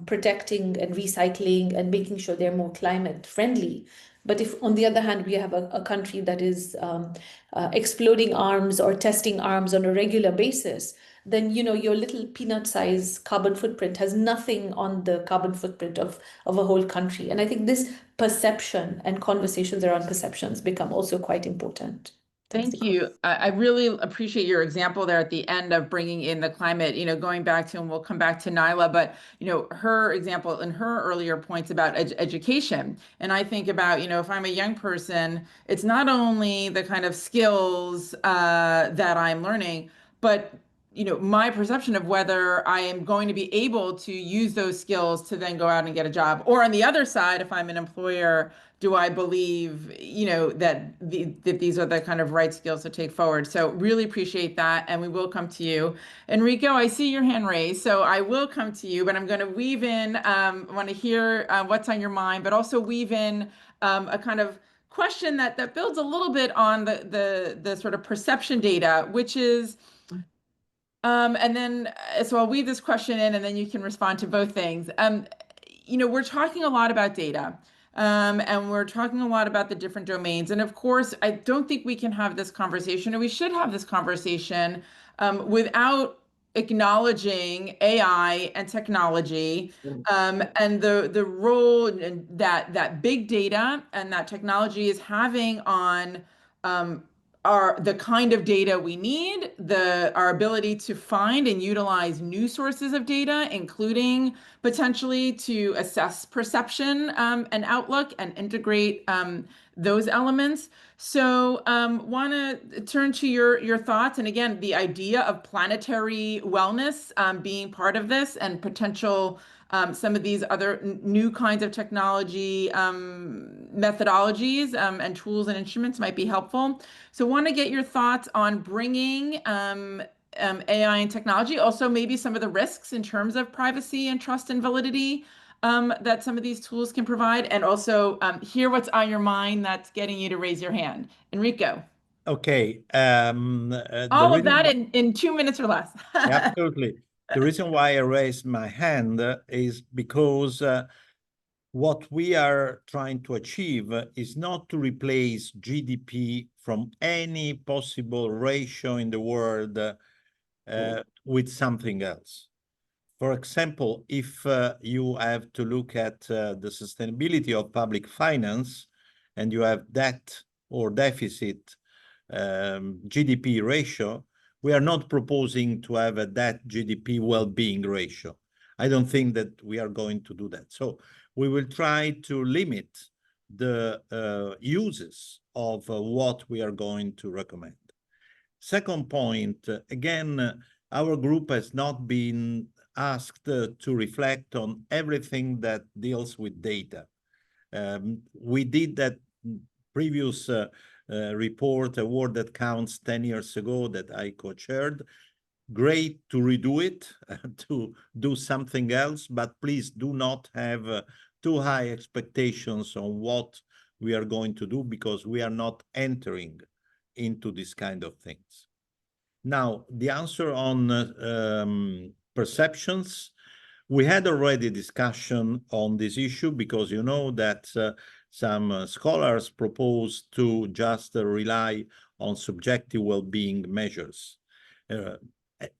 protecting and recycling and making sure they're more climate friendly. But if, on the other hand, we have a country that is exploding arms or testing arms on a regular basis, then your little peanut-sized carbon footprint has nothing on the carbon footprint of a whole country. And I think this perception and conversations around perceptions become also quite important. Thank you. I really appreciate your example there at the end of bringing in the climate, going back to, and we'll come back to Naila, but, her example and her earlier points about education. And I think about, if I'm a young person, it's not only the kind of skills that I'm learning, but my perception of whether I am going to be able to use those skills to then go out and get a job. Or on the other side, if I'm an employer, do I believe, that these are the kind of right skills to take forward? So really appreciate that. And we will come to you. Enrico, I see your hand raised, so I will come to you, but I'm going to weave in, I want to hear what's on your mind, but also weave in a kind of question that builds a little bit on the sort of perception data, which is, and then, so I'll weave this question in and then you can respond to both things. We're talking a lot about data, and we're talking a lot about the different domains. And of course, I don't think we can have this conversation, or we should have this conversation, without acknowledging AI and technology, and the role that big data and that technology is having on the kind of data we need, our ability to find and utilize new sources of data, including potentially to assess perception and outlook and integrate those elements. So want to turn to your thoughts. And again, the idea of planetary wellness being part of this, and potential some of these other new kinds of technology methodologies and tools and instruments might be helpful. So want to get your thoughts on bringing AI and technology, also maybe some of the risks in terms of privacy and trust and validity that some of these tools can provide, and also hear what's on your mind that's getting you to raise your hand. Enrico. Okay. All of that in 2 minutes or less. Absolutely. The reason why I raised my hand is because what we are trying to achieve is not to replace GDP from any possible ratio in the world with something else. For example, if you have to look at the sustainability of public finance and you have debt or deficit GDP ratio, we are not proposing to have a debt GDP well-being ratio. I don't think that we are going to do that. So we will try to limit the uses of what we are going to recommend. Second point, again, our group has not been asked to reflect on everything that deals with data. We did that previous report, a word that counts 10 years ago that I co-chaired. Great to redo it, to do something else, but please do not have too high expectations on what we are going to do, because we are not entering into this kind of things. Now, the answer on perceptions, we had already discussion on this issue, because you know that some scholars propose to just rely on subjective well-being measures,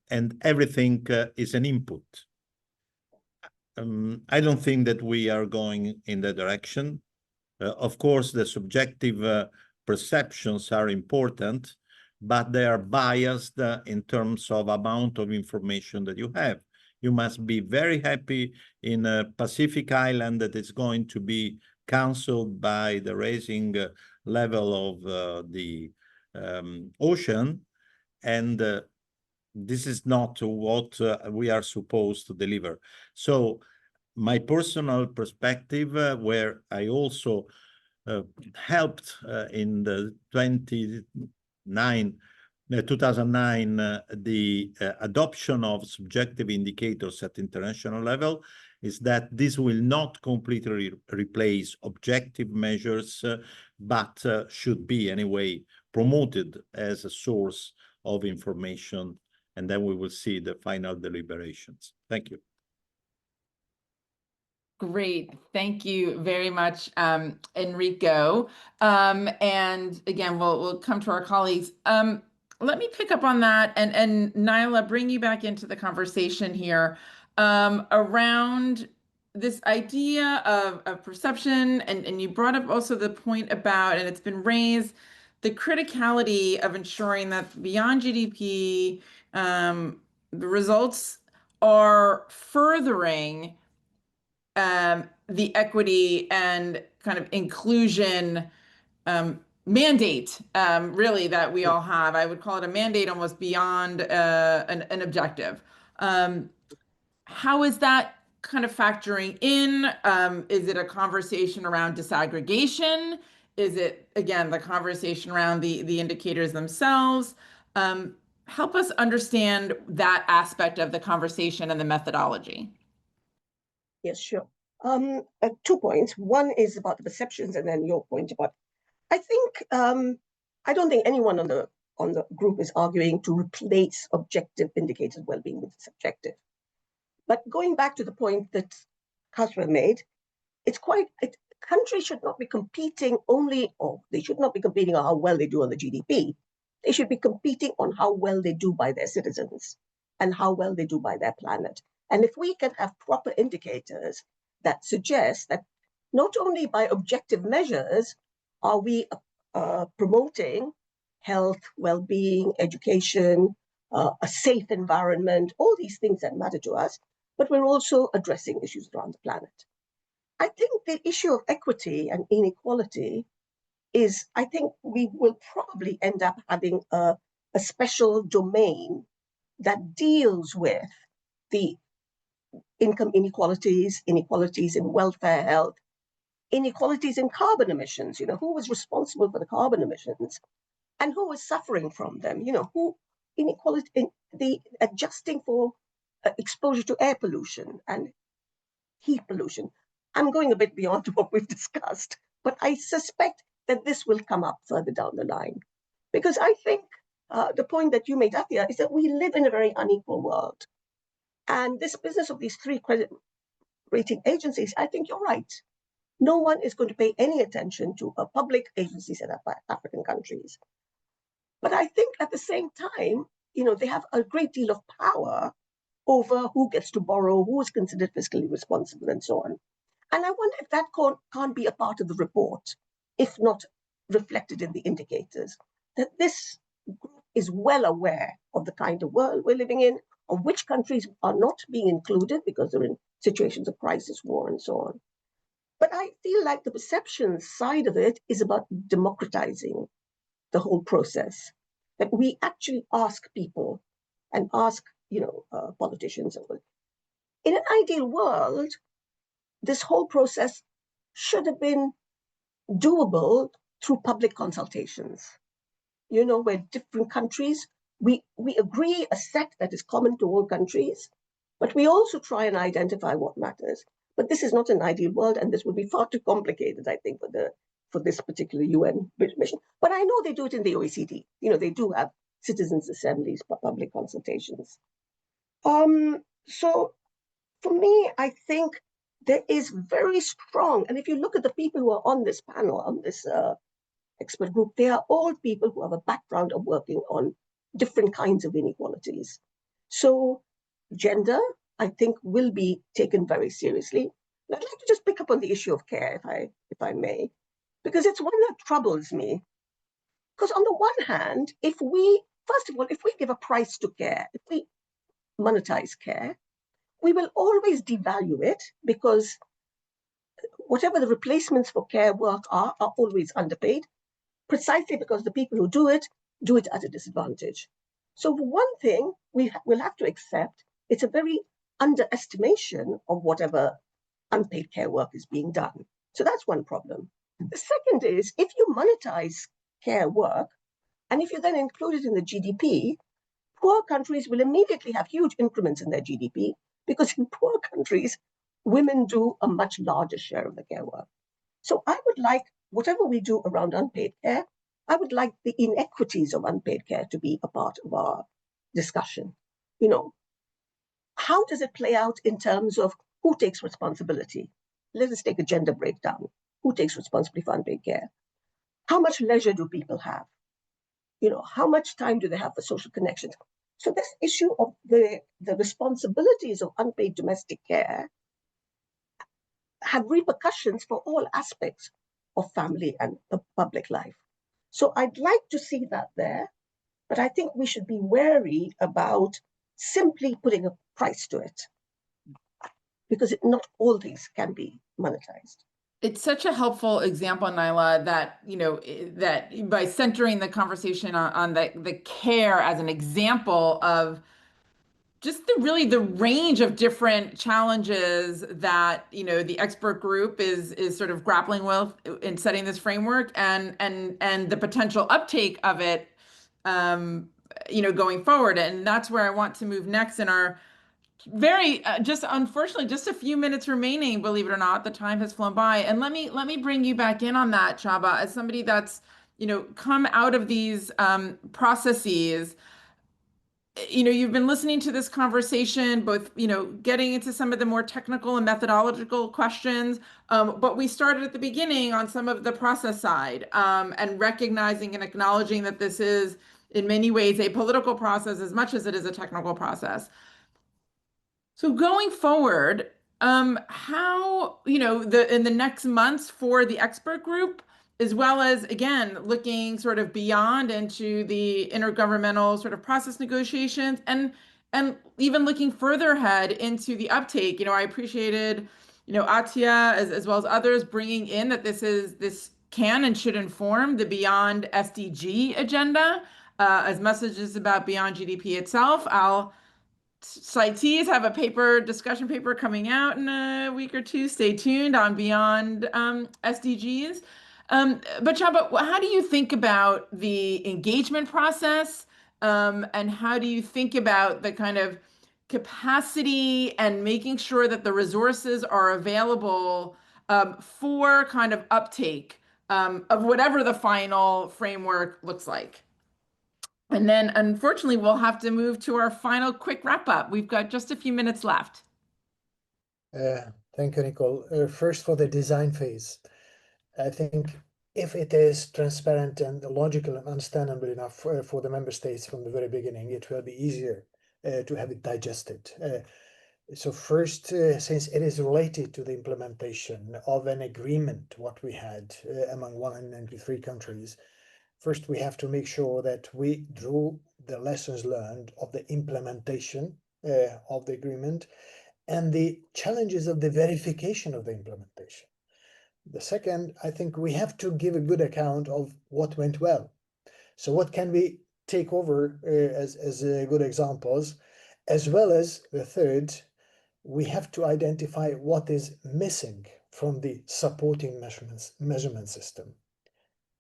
and everything is an input. I don't think that we are going in that direction. Of course, the subjective perceptions are important, but they are biased in terms of amount of information that you have. You must be very happy in a Pacific island that is going to be canceled by the rising level of the ocean, and this is not what we are supposed to deliver. So my personal perspective, where I also helped in the 2009, the adoption of subjective indicators at international level, is that this will not completely replace objective measures, but should be anyway promoted as a source of information, and then we will see the final deliberations. Thank you. Great. Thank you very much, Enrico. And again, we'll come to our colleagues. Let me pick up on that and Naila, bring you back into the conversation here around this idea of perception. And you brought up also the point about, and it's been raised, the criticality of ensuring that beyond GDP, the results are furthering the equity and kind of inclusion mandate, really, that we all have. I would call it a mandate almost beyond an objective. How is that kind of factoring in? Is it a conversation around disaggregation? Is it, again, the conversation around the indicators themselves? Help us understand that aspect of the conversation and the methodology. Yes, sure. 2 points. One is about the perceptions, and then your point about. I think I don't think anyone on the group is arguing to replace objective indicators of well-being with subjective. But going back to the point that Csaba made, countries should not be competing only, or they should not be competing on how well they do on the GDP. They should be competing on how well they do by their citizens and how well they do by their planet. And if we can have proper indicators that suggest that not only by objective measures are we promoting health, well-being, education, a safe environment, all these things that matter to us, but we're also addressing issues around the planet. I think the issue of equity and inequality is, I think we will probably end up having a special domain that deals with the income inequalities, inequalities in welfare, health, inequalities in carbon emissions. Who was responsible for the carbon emissions and who was suffering from them? Who inequality in the adjusting for exposure to air pollution and heat pollution. I'm going a bit beyond what we've discussed, but I suspect that this will come up further down the line, because I think the point that you made, Attiya, is that we live in a very unequal world. And this business of these 3 credit rating agencies, I think you're right. No one is going to pay any attention to public agencies in African countries. But I think at the same time, they have a great deal of power over who gets to borrow, who is considered fiscally responsible, and so on. And I wonder if that can't be a part of the report, if not reflected in the indicators, that this group is well aware of the kind of world we're living in, of which countries are not being included because they're in situations of crisis, war, and so on. But I feel like the perception side of it is about democratizing the whole process, that we actually ask people and ask, politicians. In an ideal world, this whole process should have been doable through public consultations, where different countries, we agree a set that is common to all countries, but we also try and identify what matters. But this is not an ideal world, and this would be far too complicated, I think, for this particular UN mission. But I know they do it in the OECD. They do have citizens' assemblies, public consultations. So for me, I think there is very strong, and if you look at the people who are on this panel, on this expert group, they are all people who have a background of working on different kinds of inequalities. So gender, I think, will be taken very seriously. And I'd like to just pick up on the issue of care, if I may, because it's one that troubles me. Because on the one hand, first of all, if we give a price to care, if we monetize care, we will always devalue it, because whatever the replacements for care work are always underpaid, precisely because the people who do it at a disadvantage. So for one thing, we'll have to accept it's a very underestimation of whatever unpaid care work is being done. So that's one problem. The second is, if you monetize care work, and if you then include it in the GDP, poor countries will immediately have huge increments in their GDP, because in poor countries, women do a much larger share of the care work. So I would like, whatever we do around unpaid care, I would like the inequities of unpaid care to be a part of our discussion. How does it play out in terms of who takes responsibility? Let us take a gender breakdown. Who takes responsibility for unpaid care? How much leisure do people have? How much time do they have for social connections? So this issue of the responsibilities of unpaid domestic care have repercussions for all aspects of family and public life. So I'd like to see that there, but I think we should be wary about simply putting a price to it, because not all things can be monetized. It's such a helpful example, Naila, that, that by centering the conversation on the care as an example of just the range of different challenges that, the expert group is sort of grappling with in setting this framework, and the potential uptake of it, going forward. And that's where I want to move next in our very unfortunately just a few minutes remaining. Believe it or not, the time has flown by. And let me bring you back in on that, Csaba, as somebody that's come out of these processes. You've been listening to this conversation, both getting into some of the more technical and methodological questions, but we started at the beginning on some of the process side, and recognizing and acknowledging that this is in many ways a political process as much as it is a technical process. So going forward, how, in the next months for the expert group, as well as, again, looking sort of beyond into the intergovernmental sort of process negotiations, and even looking further ahead into the uptake. I appreciated, Attiya as well as others bringing in that this can and should inform the Beyond SDG agenda, as messages about Beyond GDP itself. I'll CITES have a discussion paper coming out in a week or two. Stay tuned on Beyond SDGs. But Csaba, how do you think about the engagement process, and how do you think about the kind of capacity and making sure that the resources are available for kind of uptake of whatever the final framework looks like? And then, unfortunately, we'll have to move to our final quick wrap up. We've got just a few minutes left. Thank you, Nicole. First, for the design phase, I think if it is transparent and logical and understandable enough for the member states from the very beginning, it will be easier to have it digested. So first, since it is related to the implementation of an agreement, what we had among 193 countries, first we have to make sure that we draw the lessons learned of the implementation of the agreement and the challenges of the verification of the implementation. The second, I think we have to give a good account of what went well. So what can we take over as good examples, as well as the third, we have to identify what is missing from the supporting measurement system.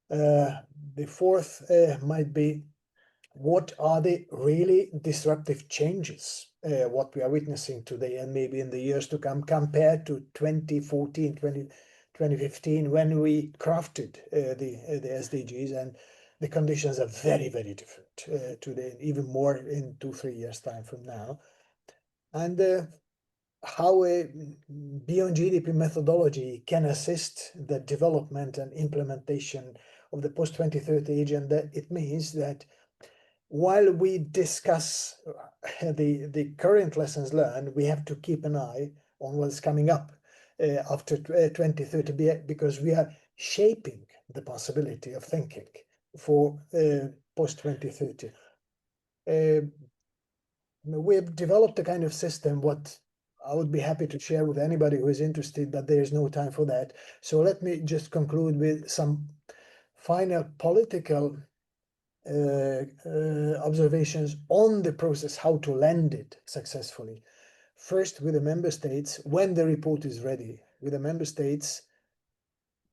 The fourth might be, what are the really disruptive changes, what we are witnessing today and maybe in the years to come, compared to 2014, 2015, when we crafted the SDGs, and the conditions are very, very different today, even more in 2-3 years' time from now. And how a Beyond GDP methodology can assist the development and implementation of the post-2030 agenda. It means that while we discuss the current lessons learned, we have to keep an eye on what's coming up after 2030, because we are shaping the possibility of thinking for post-2030. We've developed a kind of system, what I would be happy to share with anybody who is interested, but there is no time for that. So let me just conclude with some final political observations on the process, how to land it successfully. First, with the member states, when the report is ready, with the member states,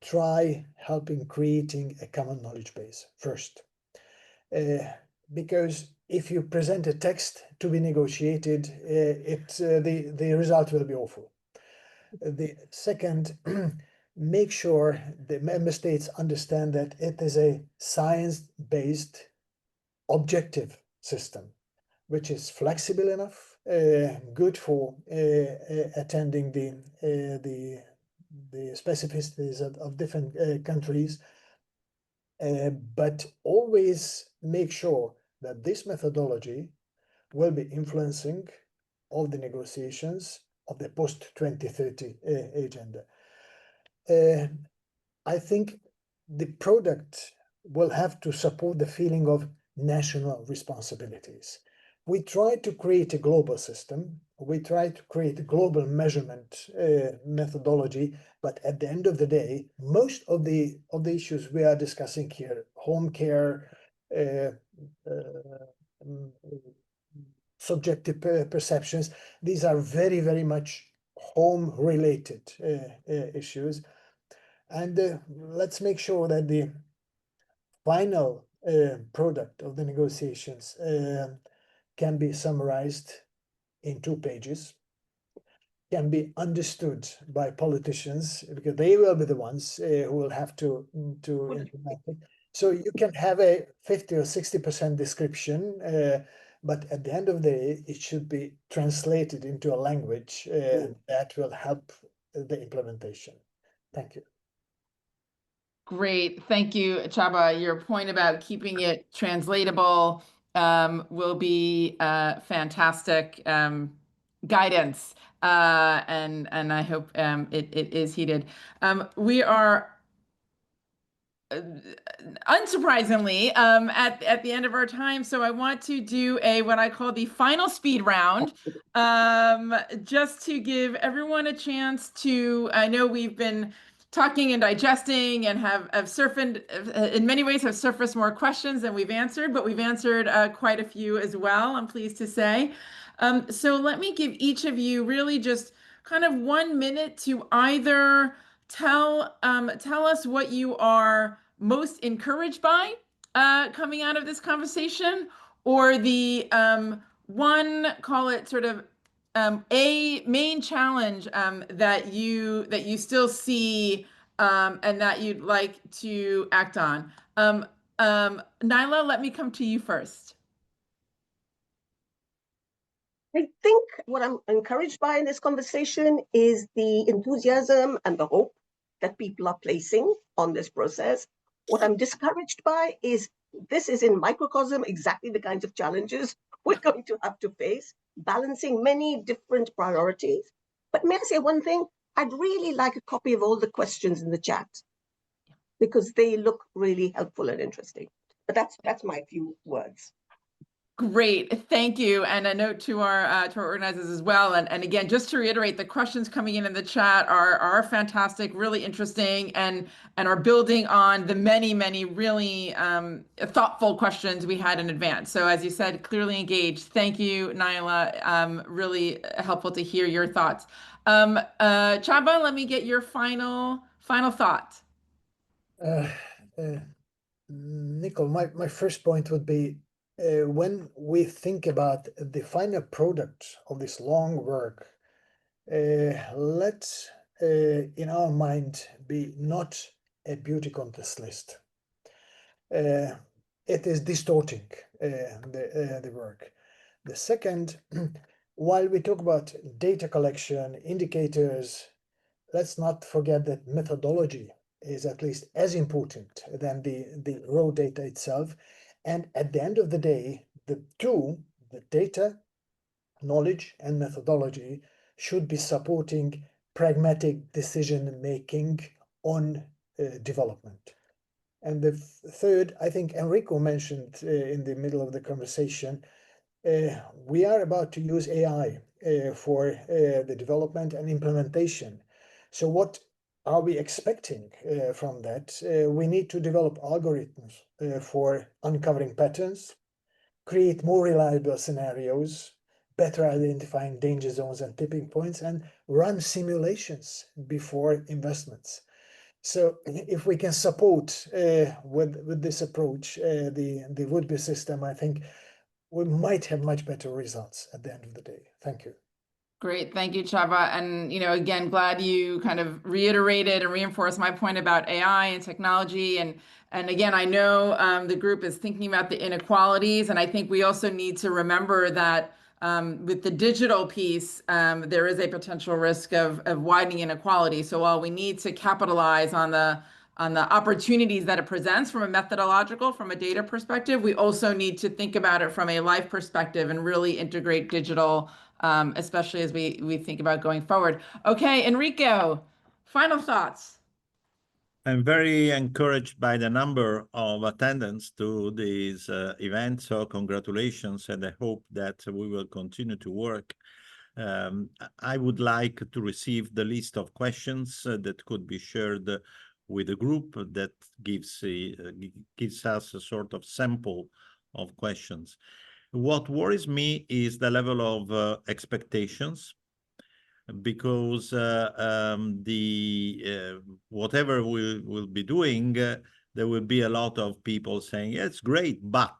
try helping creating a common knowledge base first. Because if you present a text to be negotiated, the result will be awful. The second, make sure the member states understand that it is a science-based objective system, which is flexible enough, good for attending the specificities of different countries, but always make sure that this methodology will be influencing all the negotiations of the post-2030 agenda. I think the product will have to support the feeling of national responsibilities. We try to create a global system. We try to create a global measurement methodology, but at the end of the day, most of the issues we are discussing here, home care, subjective perceptions, these are very, very much home-related issues. And let's make sure that the final product of the negotiations can be summarized in 2 pages, can be understood by politicians, because they will be the ones who will have to implement it. So you can have a 50 or 60% description, but at the end of the day, it should be translated into a language that will help the implementation. Thank you. Great. Thank you, Csaba. Your point about keeping it translatable will be fantastic guidance, and I hope it is heeded. We are unsurprisingly at the end of our time, so I want to do what I call the final speed round, just to give everyone a chance to. I know we've been talking and digesting and have surfaced, in many ways, have surfaced more questions than we've answered, but we've answered quite a few as well, I'm pleased to say. So let me give each of you really just kind of 1 minute to either tell us what you are most encouraged by coming out of this conversation, or the one, call it sort of a main challenge that you still see and that you'd like to act on. Naila, let me come to you first. I think what I'm encouraged by in this conversation is the enthusiasm and the hope that people are placing on this process. What I'm discouraged by is this is in microcosm exactly the kinds of challenges we're going to have to face, balancing many different priorities. But may I say one thing? I'd really like a copy of all the questions in the chat, because they look really helpful and interesting. But that's my few words. Great, thank you, and a note to our organizers as well. And again, just to reiterate, the questions coming in the chat are fantastic, really interesting, and are building on the many really thoughtful questions we had in advance. So as you said, clearly engaged. Thank you, Naila. Really helpful to hear your thoughts. Csaba, let me get your final thought. Nicole, my first point would be, when we think about the final product of this long work, let's in our mind be not a beauty contest list. It is distorting the work. The second, while we talk about data collection, indicators, let's not forget that methodology is at least as important than the raw data itself. And at the end of the day, the data, knowledge, and methodology should be supporting pragmatic decision-making on development. And the third, I think Enrico mentioned in the middle of the conversation, we are about to use AI for the development and implementation. So what are we expecting from that? We need to develop algorithms for uncovering patterns, create more reliable scenarios, better identifying danger zones and tipping points, and run simulations before investments. So if we can support with this approach the would-be system, I think we might have much better results at the end of the day. Thank you. Great, thank you, Csaba. And again, glad you kind of reiterated and reinforced my point about AI and technology. And again, I know the group is thinking about the inequalities, and I think we also need to remember that with the digital piece, there is a potential risk of widening inequality. So while we need to capitalize on the opportunities that it presents from a methodological, from a data perspective, we also need to think about it from a life perspective and really integrate digital, especially as we think about going forward. Okay, Enrico, final thoughts. I'm very encouraged by the number of attendants to this event, so congratulations, and I hope that we will continue to work. I would like to receive the list of questions that could be shared with the group. That gives us a sort of sample of questions. What worries me is the level of expectations, because whatever we'll be doing, there will be a lot of people saying, yeah, it's great, but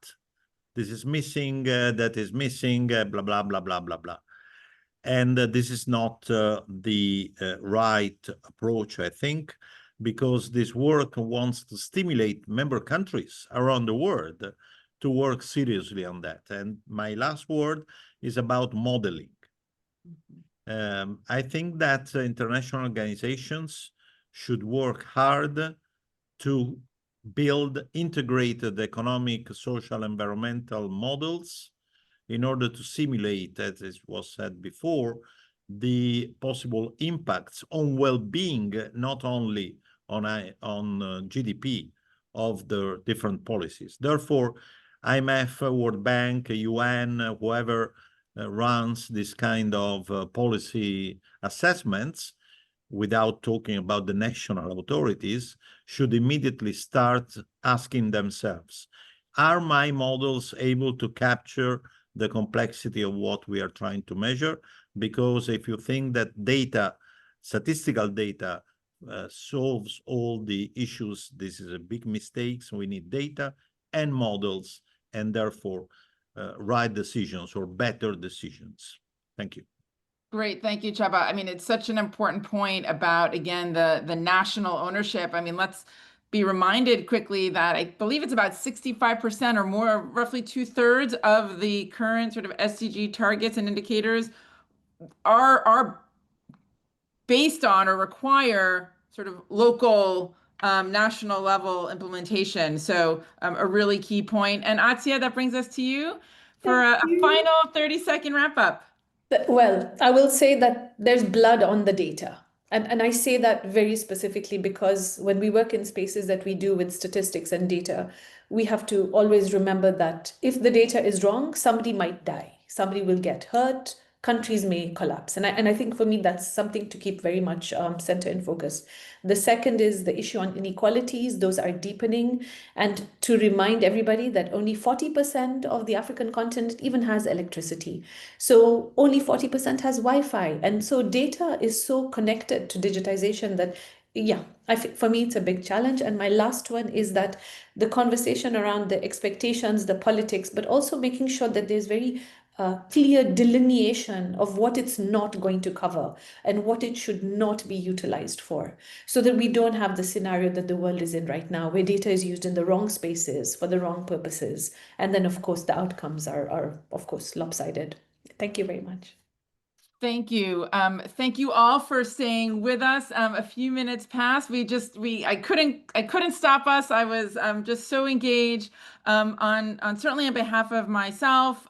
this is missing, that is missing, blah, blah, blah, blah, blah, blah. And this is not the right approach, I think, because this work wants to stimulate member countries around the world to work seriously on that. And my last word is about modeling. I think that international organizations should work hard to build integrated economic, social, environmental models in order to simulate, as it was said before, the possible impacts on well-being, not only on GDP of the different policies. Therefore, IMF, World Bank, UN, whoever runs this kind of policy assessments, without talking about the national authorities, should immediately start asking themselves, are my models able to capture the complexity of what we are trying to measure? Because if you think that data, statistical data, solves all the issues, this is a big mistake. So we need data and models, and therefore right decisions or better decisions. Thank you. Great, thank you, Csaba. I mean, it's such an important point about, again, the national ownership. I mean, let's be reminded quickly that I believe it's about 65% or more, roughly 2/3 of the current sort of SDG targets and indicators are based on or require sort of local, national level implementation. So a really key point. And Attiya, that brings us to you. for a Thank you. final 30-second wrap up. Well, I will say that there's blood on the data. And I say that very specifically because when we work in spaces that we do with statistics and data, we have to always remember that if the data is wrong, somebody might die, somebody will get hurt, countries may collapse. And I think for me, that's something to keep very much center in focus. The second is the issue on inequalities. Those are deepening. And to remind everybody that only 40% of the African continent even has electricity. So only 40% has Wi-Fi. And so data is so connected to digitization that, yeah, for me, it's a big challenge. And my last one is that the conversation around the expectations, the politics, but also making sure that there's very clear delineation of what it's not going to cover and what it should not be utilized for, so that we don't have the scenario that the world is in right now, where data is used in the wrong spaces for the wrong purposes. And then, of course, the outcomes are of course, lopsided. Thank you very much. Thank you. Thank you all for staying with us. A few minutes past. I couldn't stop us. I was just so engaged. Certainly on behalf of myself,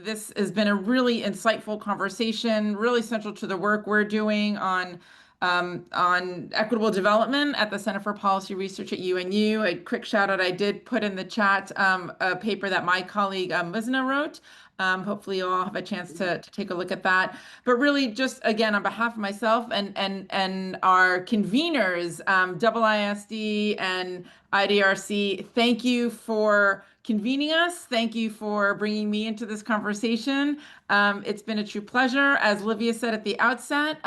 this has been a really insightful conversation, really central to the work we're doing on equitable development at the Center for Policy Research at UNU. A quick shout out, I did put in the chat a paper that my colleague Muzna wrote. Hopefully you'll all have a chance to take a look at that. But really just, again, on behalf of myself and our conveners, IISD and IDRC, thank you for convening us. Thank you for bringing me into this conversation. It's been a true pleasure. As Livia said at the outset,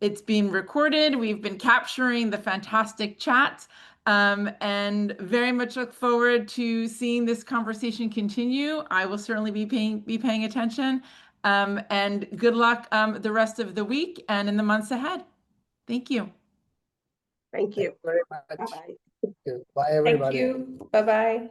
it's being recorded. We've been capturing the fantastic chat. And very much look forward to seeing this conversation continue. I will certainly be paying attention. And good luck the rest of the week and in the months ahead. Thank you. Thank you. Very much. Bye-bye. Bye, everybody. Thank you. Bye-bye.